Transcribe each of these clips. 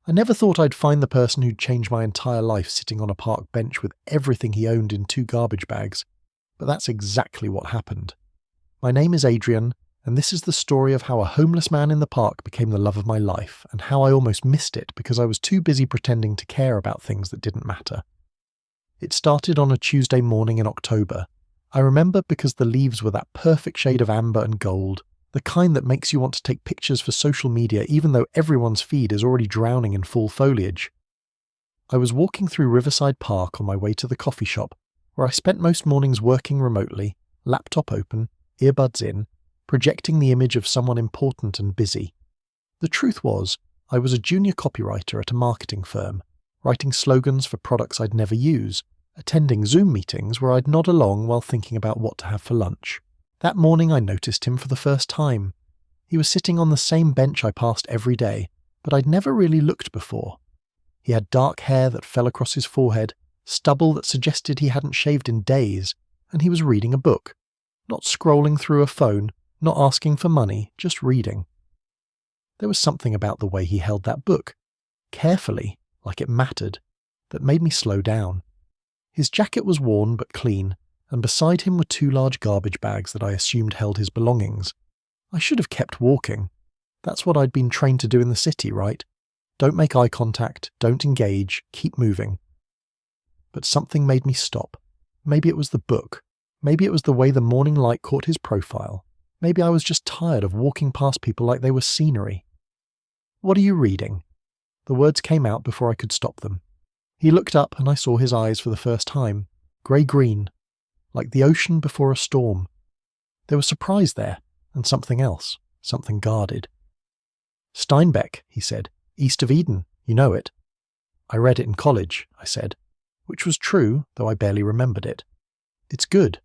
I never thought I'd find the person who'd changed my entire life sitting on a park bench with everything he owned in 2 garbage bags, but that's exactly what happened. My name is Adrian, and this is the story of how a homeless man in the park became the love of my life, and how I almost missed it because I was too busy pretending to care about things that didn't matter. It started on a Tuesday morning in October. I remember because the leaves were that perfect shade of amber and gold, the kind that makes you want to take pictures for social media even though everyone's feed is already drowning in full foliage. I was walking through Riverside Park on my way to the coffee shop, where I spent most mornings working remotely, laptop open, earbuds in, projecting the image of someone important and busy. The truth was, I was a junior copywriter at a marketing firm, writing slogans for products I'd never use, attending Zoom meetings where I'd nod along while thinking about what to have for lunch. That morning I noticed him for the first time. He was sitting on the same bench I passed every day, but I'd never really looked before. He had dark hair that fell across his forehead, stubble that suggested he hadn't shaved in days, and he was reading a book. Not scrolling through a phone, not asking for money, just reading. There was something about the way he held that book, carefully, like it mattered, that made me slow down. His jacket was worn but clean, and beside him were 2 large garbage bags that I assumed held his belongings. I should have kept walking. That's what I'd been trained to do in the city, right? Don't make eye contact, don't engage, keep moving. But something made me stop. Maybe it was the book. Maybe it was the way the morning light caught his profile. Maybe I was just tired of walking past people like they were scenery. "What are you reading?" The words came out before I could stop them. He looked up and I saw his eyes for the first time. Grey-green. Like the ocean before a storm. There was surprise there, and something else, something guarded. "Steinbeck," he said. "East of Eden, you know it." "I read it in college," I said, which was true, though I barely remembered it. "It's good."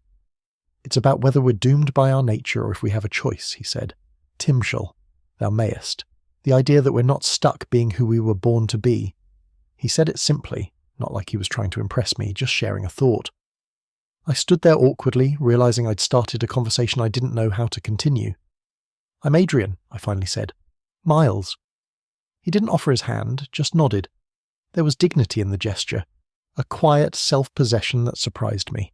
"It's about whether we're doomed by our nature or if we have a choice," he said. "Timshel, thou mayest. The idea that we're not stuck being who we were born to be." He said it simply, not like he was trying to impress me, just sharing a thought. I stood there awkwardly, realizing I'd started a conversation I didn't know how to continue. "I'm Adrian," I finally said. "Miles." He didn't offer his hand, just nodded. There was dignity in the gesture, a quiet self-possession that surprised me.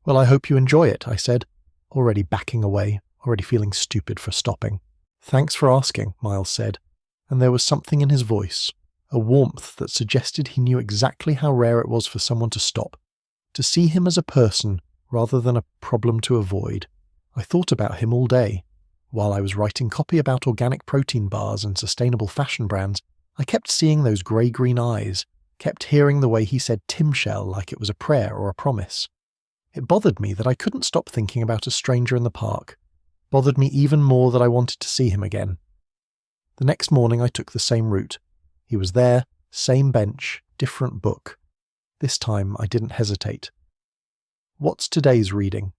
"Well, I hope you enjoy it," I said, already backing away, already feeling stupid for stopping. "Thanks for asking," Miles said, and there was something in his voice, a warmth that suggested he knew exactly how rare it was for someone to stop, to see him as a person rather than a problem to avoid. I thought about him all day. While I was writing copy about organic protein bars and sustainable fashion brands, I kept seeing those grey-green eyes, kept hearing the way he said Timshel like it was a prayer or a promise. It bothered me that I couldn't stop thinking about a stranger in the park. Bothered me even more that I wanted to see him again. The next morning I took the same route. He was there, same bench, different book. This time I didn't hesitate. "What's today's reading?"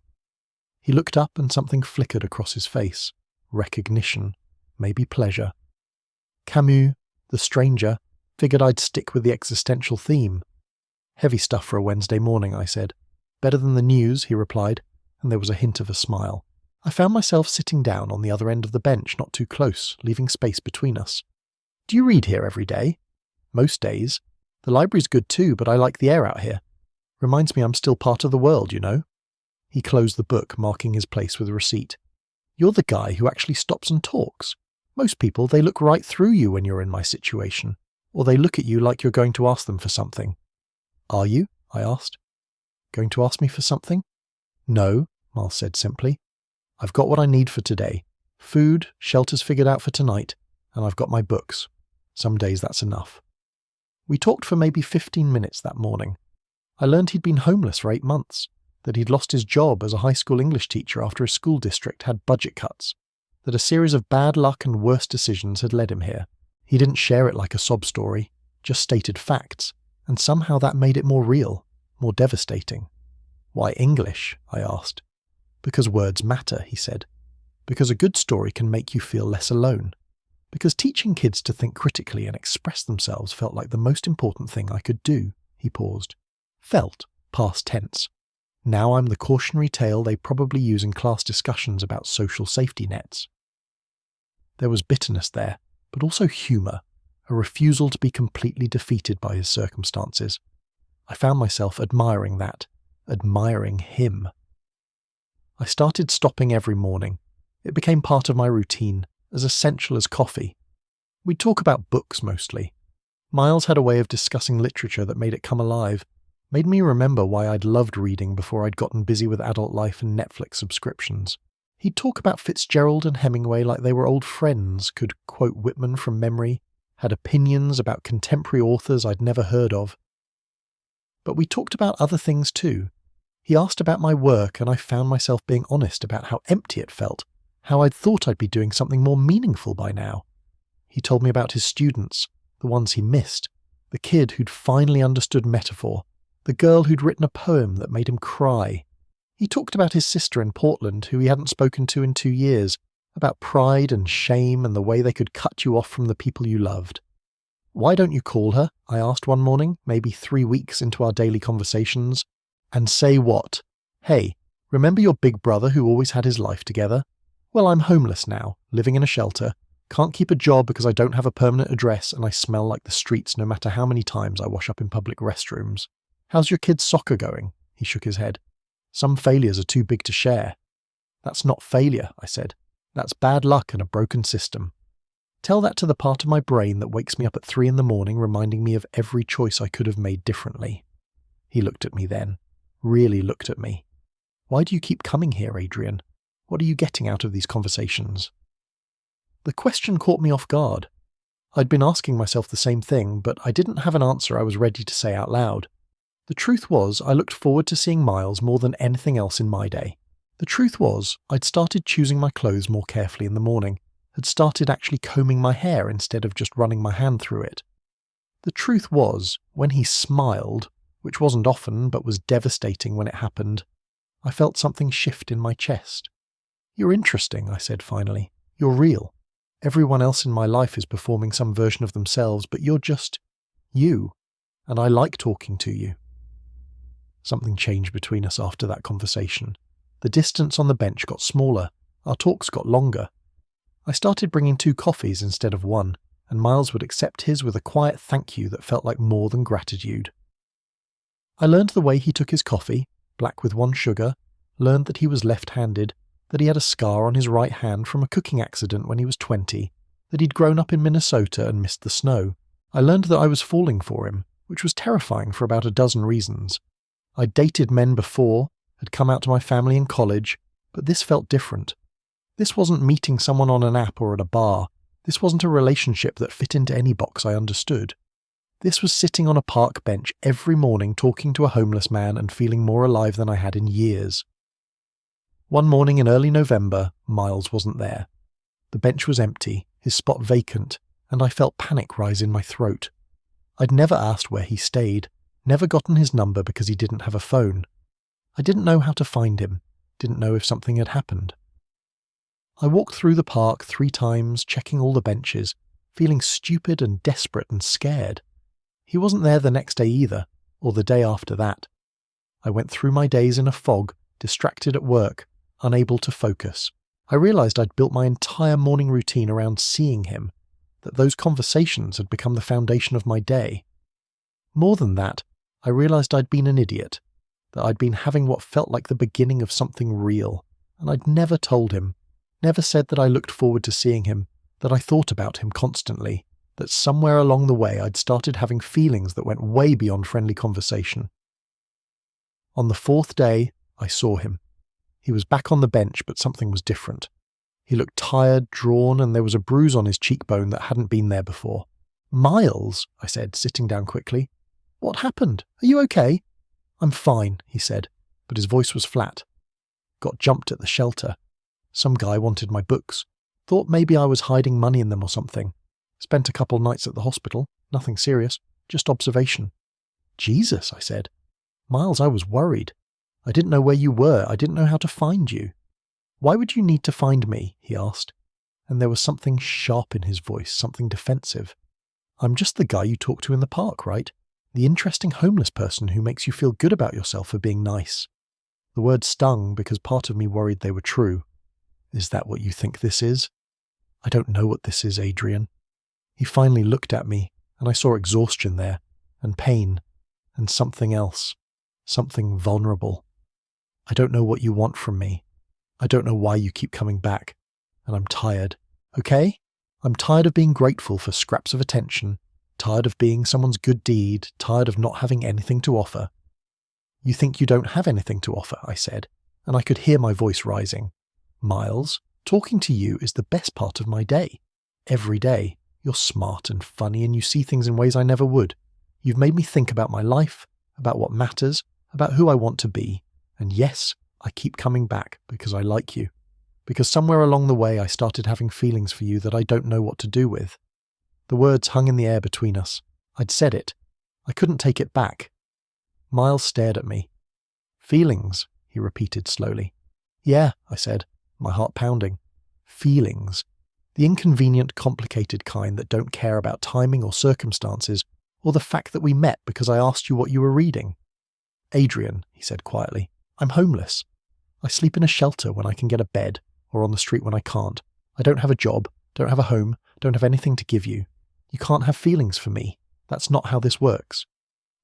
He looked up and something flickered across his face. Recognition, maybe pleasure. "Camus, The Stranger. Figured I'd stick with the existential theme." "Heavy stuff for a Wednesday morning," I said. "Better than the news," he replied, and there was a hint of a smile. I found myself sitting down on the other end of the bench, not too close, leaving space between us. "Do you read here every day?" "Most days. The library's good too, but I like the air out here. Reminds me I'm still part of the world, you know." He closed the book, marking his place with a receipt. "You're the guy who actually stops and talks. Most people, they look right through you when you're in my situation, or they look at you like you're going to ask them for something." "Are you?" I asked. "Going to ask me for something?" "No," Miles said simply. "I've got what I need for today. Food, shelter's figured out for tonight, and I've got my books. Some days that's enough." We talked for maybe 15 minutes that morning. I learned he'd been homeless for 8 months, that he'd lost his job as a high school English teacher after his school district had budget cuts, that a series of bad luck and worse decisions had led him here. He didn't share it like a sob story, just stated facts, and somehow that made it more real, more devastating. "Why English?" I asked. "Because words matter," he said. "Because a good story can make you feel less alone. Because teaching kids to think critically and express themselves felt like the most important thing I could do." He paused. "Felt, past tense. Now I'm the cautionary tale they probably use in class discussions about social safety nets." There was bitterness there, but also humour, a refusal to be completely defeated by his circumstances. I found myself admiring that, admiring him. I started stopping every morning. It became part of my routine, as essential as coffee. We'd talk about books mostly. Miles had a way of discussing literature that made it come alive, made me remember why I'd loved reading before I'd gotten busy with adult life and Netflix subscriptions. He'd talk about Fitzgerald and Hemingway like they were old friends, could quote Whitman from memory, had opinions about contemporary authors I'd never heard of. But we talked about other things too. He asked about my work, and I found myself being honest about how empty it felt, how I'd thought I'd be doing something more meaningful by now. He told me about his students, the ones he missed, the kid who'd finally understood metaphor, the girl who'd written a poem that made him cry. He talked about his sister in Portland, who he hadn't spoken to in 2 years, about pride and shame and the way they could cut you off from the people you loved. "Why don't you call her?" I asked one morning, maybe 3 weeks into our daily conversations. "And say what? Hey, remember your big brother who always had his life together? Well, I'm homeless now, living in a shelter, can't keep a job because I don't have a permanent address and I smell like the streets no matter how many times I wash up in public restrooms. How's your kid's soccer going?" He shook his head. "Some failures are too big to share." "That's not failure," I said. "That's bad luck and a broken system. Tell that to the part of my brain that wakes me up at 3 in the morning reminding me of every choice I could have made differently." He looked at me then, really looked at me. "Why do you keep coming here, Adrian? What are you getting out of these conversations?" The question caught me off guard. I'd been asking myself the same thing, but I didn't have an answer I was ready to say out loud. The truth was, I looked forward to seeing Miles more than anything else in my day. The truth was, I'd started choosing my clothes more carefully in the morning, had started actually combing my hair instead of just running my hand through it. The truth was, when he smiled, which wasn't often but was devastating when it happened, I felt something shift in my chest. "You're interesting," I said finally. "You're real. Everyone else in my life is performing some version of themselves, but you're just you, and I like talking to you." Something changed between us after that conversation. The distance on the bench got smaller, our talks got longer. I started bringing 2 coffees instead of 1, and Miles would accept his with a quiet thank you that felt like more than gratitude. I learned the way he took his coffee, black with 1 sugar, learned that he was left-handed, that he had a scar on his right hand from a cooking accident when he was 20, that he'd grown up in Minnesota and missed the snow. I learned that I was falling for him, which was terrifying for about a dozen reasons. I'd dated men before, had come out to my family in college, but this felt different. This wasn't meeting someone on an app or at a bar. This wasn't a relationship that fit into any box I understood. This was sitting on a park bench every morning talking to a homeless man and feeling more alive than I had in years. One morning in early November, Miles wasn't there. The bench was empty, his spot vacant, and I felt panic rise in my throat. I'd never asked where he stayed, never gotten his number because he didn't have a phone. I didn't know how to find him, didn't know if something had happened. I walked through the park 3 times, checking all the benches, feeling stupid and desperate and scared. He wasn't there the next day either, or the day after that. I went through my days in a fog, distracted at work, unable to focus. I realized I'd built my entire morning routine around seeing him, that those conversations had become the foundation of my day. More than that, I realized I'd been an idiot, that I'd been having what felt like the beginning of something real, and I'd never told him, never said that I looked forward to seeing him, that I thought about him constantly, that somewhere along the way I'd started having feelings that went way beyond friendly conversation. On the 4th day, I saw him. He was back on the bench, but something was different. He looked tired, drawn, and there was a bruise on his cheekbone that hadn't been there before. "Miles," I said, sitting down quickly. "What happened? Are you okay?" "I'm fine," he said, but his voice was flat. "Got jumped at the shelter. Some guy wanted my books. Thought maybe I was hiding money in them or something. Spent a couple nights at the hospital. Nothing serious. Just observation." "Jesus," I said. "Miles, I was worried. I didn't know where you were. I didn't know how to find you." "Why would you need to find me?" he asked. And there was something sharp in his voice, something defensive. "I'm just the guy you talk to in the park, right? The interesting homeless person who makes you feel good about yourself for being nice." The word stung because part of me worried they were true. "Is that what you think this is?" "I don't know what this is, Adrian." He finally looked at me, and I saw exhaustion there, and pain, and something else, something vulnerable. I don't know what you want from me. I don't know why you keep coming back, and I'm tired, okay? I'm tired of being grateful for scraps of attention, tired of being someone's good deed, tired of not having anything to offer. You think you don't have anything to offer, I said, and I could hear my voice rising. Miles, talking to you is the best part of my day. Every day, you're smart and funny and you see things in ways I never would. You've made me think about my life, about what matters, about who I want to be. And yes, I keep coming back because I like you. Because somewhere along the way I started having feelings for you that I don't know what to do with. The words hung in the air between us. I'd said it. I couldn't take it back. Miles stared at me. Feelings, he repeated slowly. Yeah, I said, my heart pounding. Feelings. The inconvenient, complicated kind that don't care about timing or circumstances, or the fact that we met because I asked you what you were reading. Adrian, he said quietly, I'm homeless. I sleep in a shelter when I can get a bed, or on the street when I can't. I don't have a job, don't have a home, don't have anything to give you. You can't have feelings for me. That's not how this works.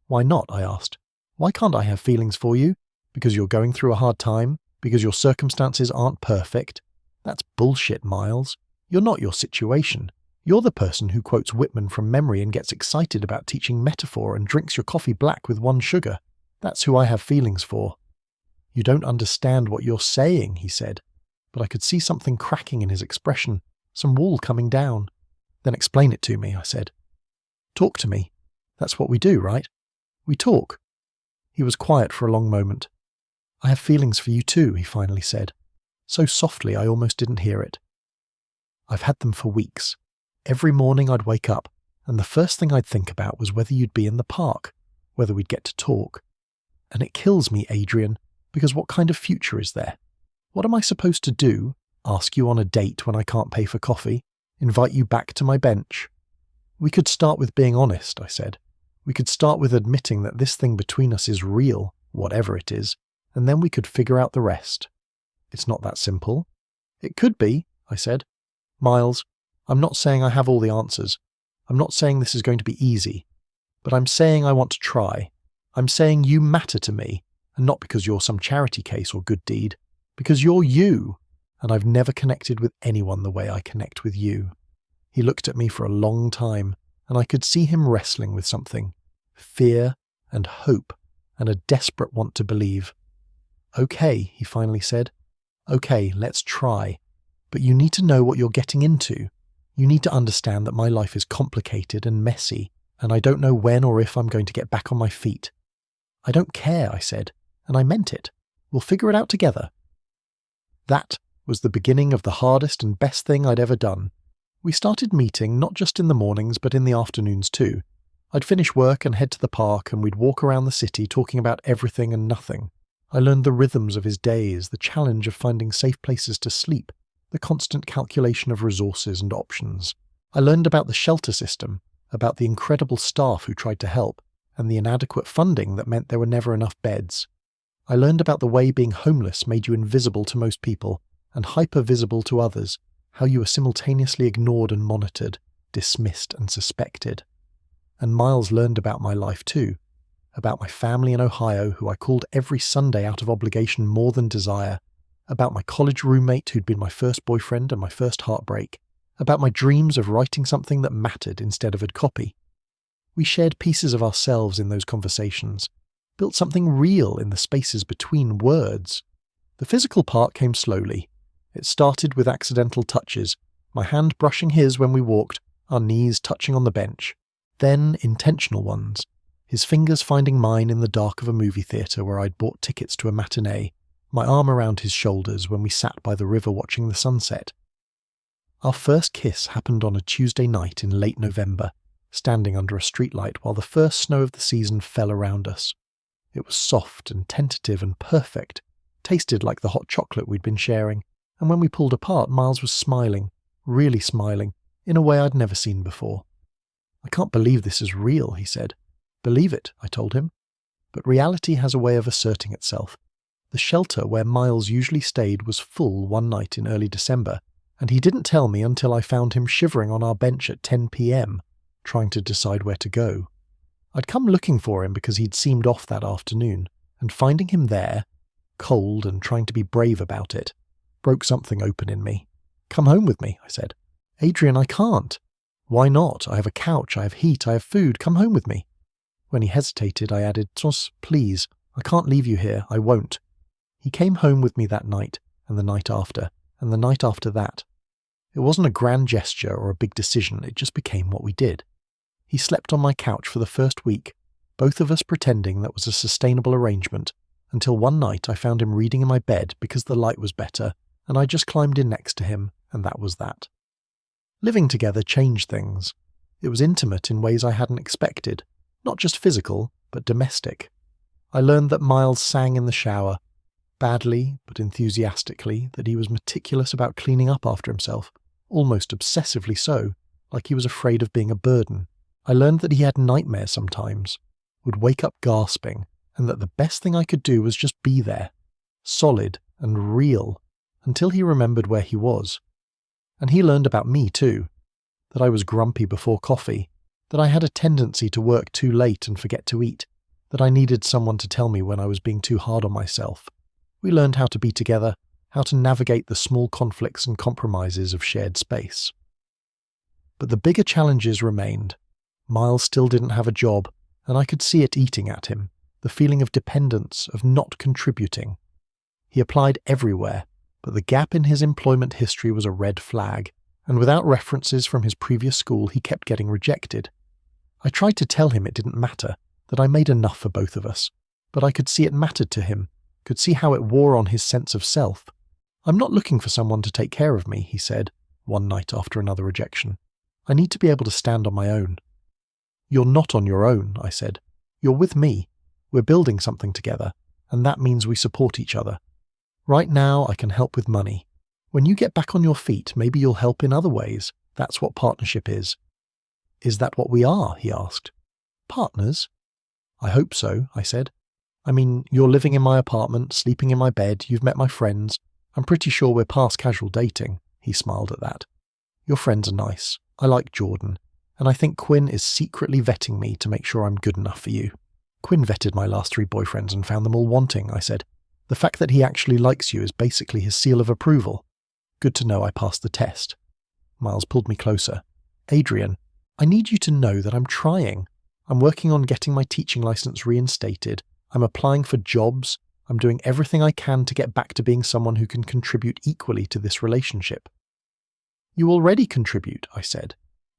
Why not? I asked. Why can't I have feelings for you? Because you're going through a hard time? Because your circumstances aren't perfect? That's bullshit, Miles. You're not your situation. You're the person who quotes Whitman from memory and gets excited about teaching metaphor and drinks your coffee black with 1 sugar. That's who I have feelings for. You don't understand what you're saying, he said, but I could see something cracking in his expression, some wall coming down. Then explain it to me, I said. Talk to me. That's what we do, right? We talk. He was quiet for a long moment. I have feelings for you too, he finally said, so softly I almost didn't hear it. I've had them for weeks. Every morning I'd wake up, and the first thing I'd think about was whether you'd be in the park, whether we'd get to talk. And it kills me, Adrian, because what kind of future is there? What am I supposed to do? Ask you on a date when I can't pay for coffee? Invite you back to my bench? We could start with being honest, I said. We could start with admitting that this thing between us is real, whatever it is, and then we could figure out the rest. It's not that simple. It could be, I said. Miles, I'm not saying I have all the answers. I'm not saying this is going to be easy. But I'm saying I want to try. I'm saying you matter to me, and not because you're some charity case or good deed, because you're you, and I've never connected with anyone the way I connect with you. He looked at me for a long time, and I could see him wrestling with something. Fear and hope and a desperate want to believe. Okay, he finally said. Okay, let's try. But you need to know what you're getting into. You need to understand that my life is complicated and messy, and I don't know when or if I'm going to get back on my feet. I don't care, I said, and I meant it. We'll figure it out together. That was the beginning of the hardest and best thing I'd ever done. We started meeting not just in the mornings but in the afternoons too. I'd finish work and head to the park, and we'd walk around the city talking about everything and nothing. I learned the rhythms of his days, the challenge of finding safe places to sleep, the constant calculation of resources and options. I learned about the shelter system, about the incredible staff who tried to help, and the inadequate funding that meant there were never enough beds. I learned about the way being homeless made you invisible to most people and hyper-visible to others, how you were simultaneously ignored and monitored, dismissed and suspected. And Miles learned about my life too, about my family in Ohio who I called every Sunday out of obligation more than desire, about my college roommate who'd been my first boyfriend and my first heartbreak, about my dreams of writing something that mattered instead of a copy. We shared pieces of ourselves in those conversations, built something real in the spaces between words. The physical part came slowly. It started with accidental touches, my hand brushing his when we walked, our knees touching on the bench. Then intentional ones, his fingers finding mine in the dark of a movie theatre where I'd bought tickets to a matinee, my arm around his shoulders when we sat by the river watching the sunset. Our first kiss happened on a Tuesday night in late November, standing under a streetlight while the first snow of the season fell around us. It was soft and tentative and perfect, tasted like the hot chocolate we'd been sharing, and when we pulled apart, Miles was smiling, really smiling, in a way I'd never seen before. I can't believe this is real, he said. Believe it, I told him. But reality has a way of asserting itself. The shelter where Miles usually stayed was full one night in early December, and he didn't tell me until I found him shivering on our bench at 10 p.m, trying to decide where to go. I'd come looking for him because he'd seemed off that afternoon, and finding him there, cold and trying to be brave about it, broke something open in me. "Come home with me," I said. "Adrian, I can't." "Why not? I have a couch, I have heat, I have food. Come home with me." When he hesitated, I added, "Tos, please, I can't leave you here, I won't." He came home with me that night, and the night after, and the night after that. It wasn't a grand gesture or a big decision, it just became what we did. He slept on my couch for the first week, both of us pretending that was a sustainable arrangement, until one night I found him reading in my bed because the light was better, and I just climbed in next to him, and that was that. Living together changed things. It was intimate in ways I hadn't expected, not just physical, but domestic. I learned that Miles sang in the shower, badly but enthusiastically, that he was meticulous about cleaning up after himself, almost obsessively so, like he was afraid of being a burden. I learned that he had nightmares sometimes, would wake up gasping, and that the best thing I could do was just be there, solid and real, until he remembered where he was. And he learned about me too, that I was grumpy before coffee, that I had a tendency to work too late and forget to eat, that I needed someone to tell me when I was being too hard on myself. We learned how to be together, how to navigate the small conflicts and compromises of shared space. But the bigger challenges remained. Miles still didn't have a job, and I could see it eating at him, the feeling of dependence, of not contributing. He applied everywhere, but the gap in his employment history was a red flag, and without references from his previous school he kept getting rejected. I tried to tell him it didn't matter, that I made enough for both of us, but I could see it mattered to him, could see how it wore on his sense of self. "I'm not looking for someone to take care of me," he said, one night after another rejection. "I need to be able to stand on my own." "You're not on your own," I said. "You're with me. We're building something together, and that means we support each other. Right now I can help with money. When you get back on your feet, maybe you'll help in other ways. That's what partnership is." "Is that what we are?" he asked. "Partners?" "I hope so," I said. "I mean, you're living in my apartment, sleeping in my bed, you've met my friends. I'm pretty sure we're past casual dating." He smiled at that. "Your friends are nice. I like Jordan. And I think Quinn is secretly vetting me to make sure I'm good enough for you." "Quinn vetted my last 3 boyfriends and found them all wanting," I said. "The fact that he actually likes you is basically his seal of approval. Good to know I passed the test." Miles pulled me closer. "Adrian, I need you to know that I'm trying. I'm working on getting my teaching license reinstated. I'm applying for jobs. I'm doing everything I can to get back to being someone who can contribute equally to this relationship." "You already contribute," I said.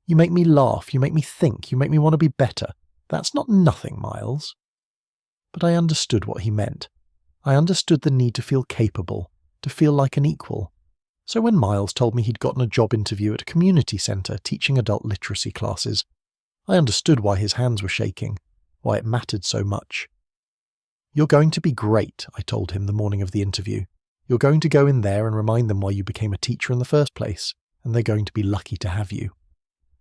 "You make me laugh, you make me think, you make me want to be better. That's not nothing, Miles." But I understood what he meant. I understood the need to feel capable, to feel like an equal. So when Miles told me he'd gotten a job interview at a community centre teaching adult literacy classes, I understood why his hands were shaking, why it mattered so much. "You're going to be great," I told him the morning of the interview. "You're going to go in there and remind them why you became a teacher in the first place, and they're going to be lucky to have you."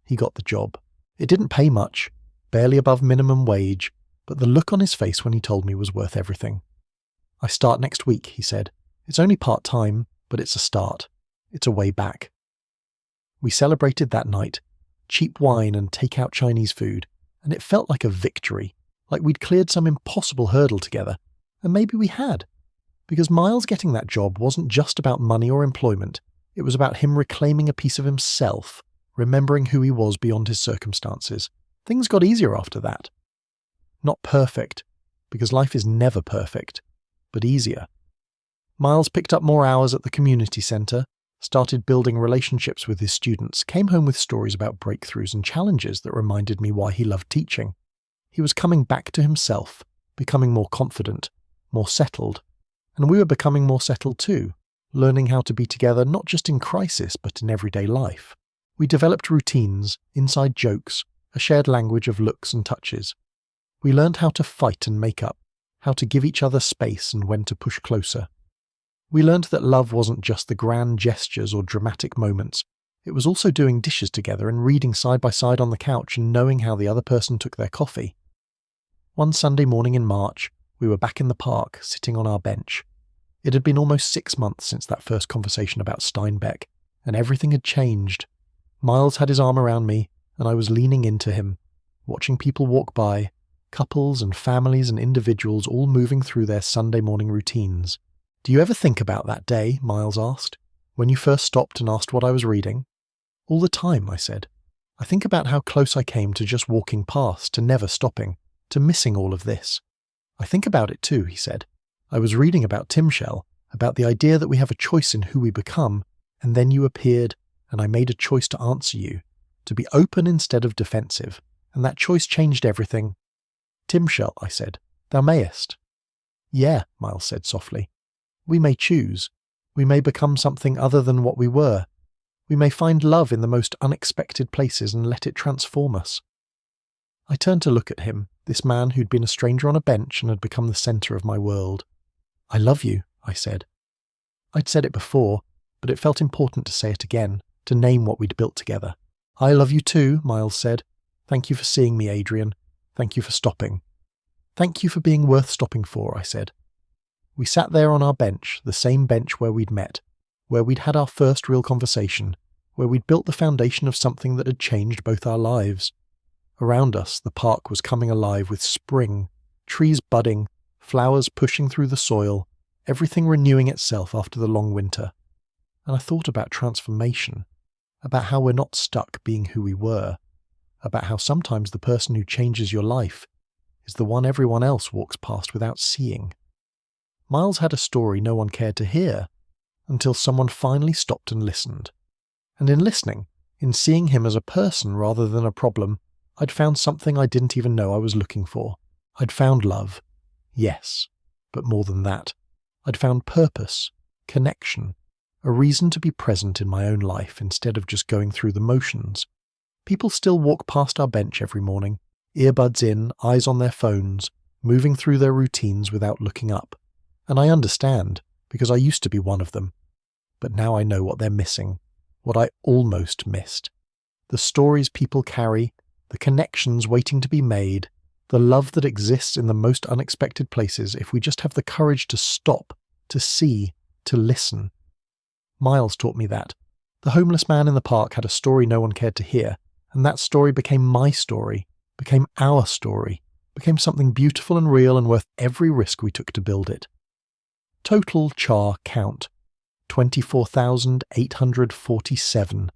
He got the job. It didn't pay much, barely above minimum wage, but the look on his face when he told me was worth everything. "I start next week," he said. "It's only part-time, but it's a start. It's a way back." We celebrated that night, cheap wine and take-out Chinese food, and it felt like a victory, like we'd cleared some impossible hurdle together, and maybe we had. Because Miles getting that job wasn't just about money or employment, it was about him reclaiming a piece of himself, remembering who he was beyond his circumstances. Things got easier after that. Not perfect, because life is never perfect, but easier. Miles picked up more hours at the community centre, started building relationships with his students, came home with stories about breakthroughs and challenges that reminded me why he loved teaching. He was coming back to himself, becoming more confident, more settled, and we were becoming more settled too, learning how to be together not just in crisis but in everyday life. We developed routines, inside jokes, a shared language of looks and touches. We learned how to fight and make up, how to give each other space and when to push closer. We learned that love wasn't just the grand gestures or dramatic moments. It was also doing dishes together and reading side by side on the couch and knowing how the other person took their coffee. One Sunday morning in March, we were back in the park, sitting on our bench. It had been almost 6 months since that first conversation about Steinbeck, and everything had changed. Miles had his arm around me, and I was leaning into him, watching people walk by, couples and families and individuals all moving through their Sunday morning routines. "Do you ever think about that day?" Miles asked, "when you first stopped and asked what I was reading?" "All the time," I said. "I think about how close I came to just walking past, to never stopping, to missing all of this." "I think about it too," he said. "I was reading about Timshel, about the idea that we have a choice in who we become, and then you appeared, and I made a choice to answer you, to be open instead of defensive, and that choice changed everything." "Timshel," I said, "thou mayest." "Yeah," Miles said softly. "We may choose. We may become something other than what we were. We may find love in the most unexpected places and let it transform us." I turned to look at him, this man who'd been a stranger on a bench and had become the centre of my world. "I love you," I said. I'd said it before, but it felt important to say it again, to name what we'd built together. "I love you too," Miles said. "Thank you for seeing me, Adrian. Thank you for stopping." "Thank you for being worth stopping for," I said. We sat there on our bench, the same bench where we'd met, where we'd had our first real conversation, where we'd built the foundation of something that had changed both our lives. Around us, the park was coming alive with spring, trees budding, flowers pushing through the soil, everything renewing itself after the long winter. And I thought about transformation, about how we're not stuck being who we were, about how sometimes the person who changes your life is the one everyone else walks past without seeing. Miles had a story no one cared to hear, until someone finally stopped and listened. And in listening, in seeing him as a person rather than a problem, I'd found something I didn't even know I was looking for. I'd found love. Yes, but more than that. I'd found purpose, connection, a reason to be present in my own life instead of just going through the motions. People still walk past our bench every morning, earbuds in, eyes on their phones, moving through their routines without looking up. And I understand, because I used to be one of them. But now I know what they're missing, what I almost missed. The stories people carry, the connections waiting to be made, the love that exists in the most unexpected places if we just have the courage to stop, to see, to listen. Miles taught me that. The homeless man in the park had a story no one cared to hear, and that story became my story, became our story, became something beautiful and real and worth every risk we took to build it. Total char count, 24,847.